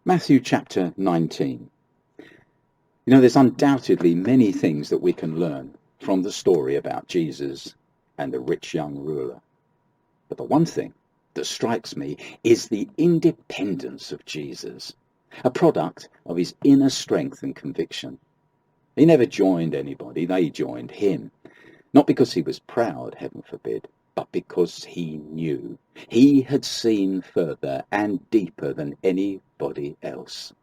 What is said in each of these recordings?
Matthew chapter 19. There's undoubtedly many things that we can learn from the story about Jesus and the rich young ruler. But the one thing that strikes me is the independence of Jesus, a product of his inner strength and conviction. He never joined anybody, they joined him. Not because he was proud, heaven forbid, but because he knew. He had seen further and deeper than anybody else.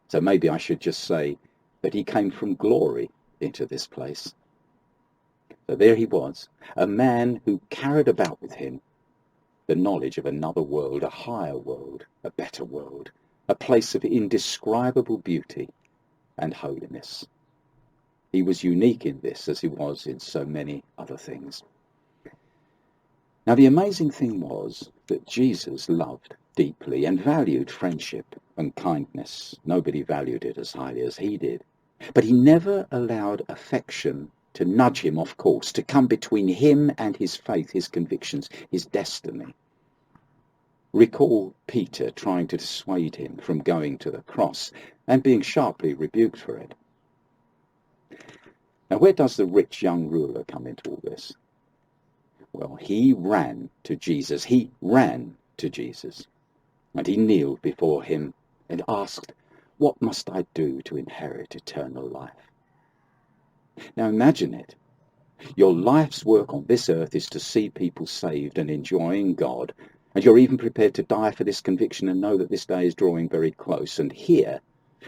So maybe I should just say that he came from glory into this place. So there he was, a man who carried about with him the knowledge of another world, a higher world, a better world, a place of indescribable beauty and holiness. He was unique in this, as he was in so many other things. Now, the amazing thing was that Jesus loved deeply and valued friendship and kindness. Nobody valued it as highly as he did. But he never allowed affection to nudge him off course, to come between him and his faith, his convictions, his destiny. Recall Peter trying to dissuade him from going to the cross and being sharply rebuked for it. Now, where does the rich young ruler come into all this? Well, he ran to Jesus. He ran to Jesus. And he kneeled before him and asked, "What must I do to inherit eternal life?" Now imagine it. Your life's work on this earth is to see people saved and enjoying God. And you're even prepared to die for this conviction and know that this day is drawing very close. And here,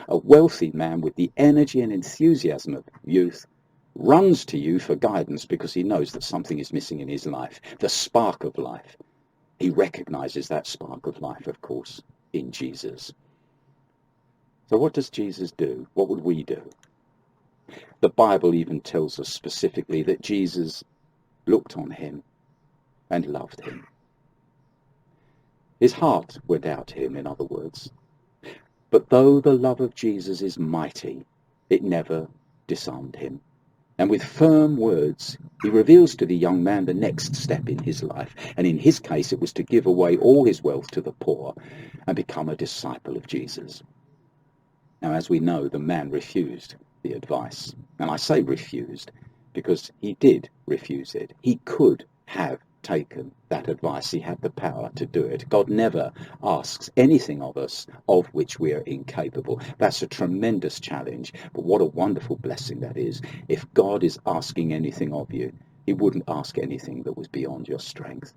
a wealthy man with the energy and enthusiasm of youth runs to you for guidance because he knows that something is missing in his life, the spark of life. He recognizes that spark of life, of course, in Jesus. So what does Jesus do? What would we do? The Bible even tells us specifically that Jesus looked on him and loved him. His heart went out to him, in other words. But though the love of Jesus is mighty, it never disarmed him. And with firm words, he reveals to the young man the next step in his life. And in his case, it was to give away all his wealth to the poor and become a disciple of Jesus. Now, as we know, the man refused the advice. And I say refused because he did refuse it. He could have taken that advice. He had the power to do it. God never asks anything of us of which we are incapable. That's a tremendous challenge, but what a wonderful blessing that is. If God is asking anything of you, he wouldn't ask anything that was beyond your strength.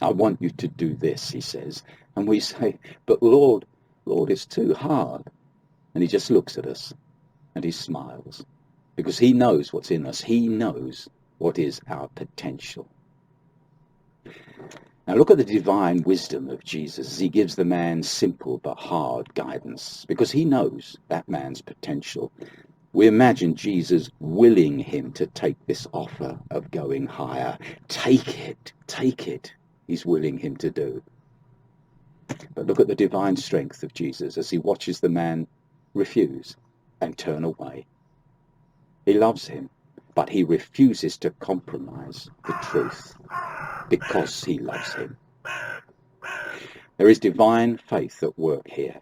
I want you to do this, he says. And we say, but Lord, it's too hard. And he just looks at us and he smiles because he knows what's in us. He knows what is our potential. Now look at the divine wisdom of Jesus as he gives the man simple but hard guidance because he knows that man's potential. We imagine Jesus willing him to take this offer of going higher. Take it, he's willing him to do. But look at the divine strength of Jesus as he watches the man refuse and turn away. He loves him, but he refuses to compromise the truth because he loves him. There is divine faith at work here.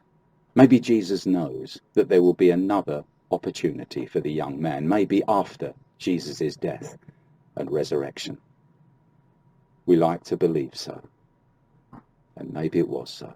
Maybe Jesus knows that there will be another opportunity for the young man, maybe after Jesus' death and resurrection. We like to believe so, and maybe it was so.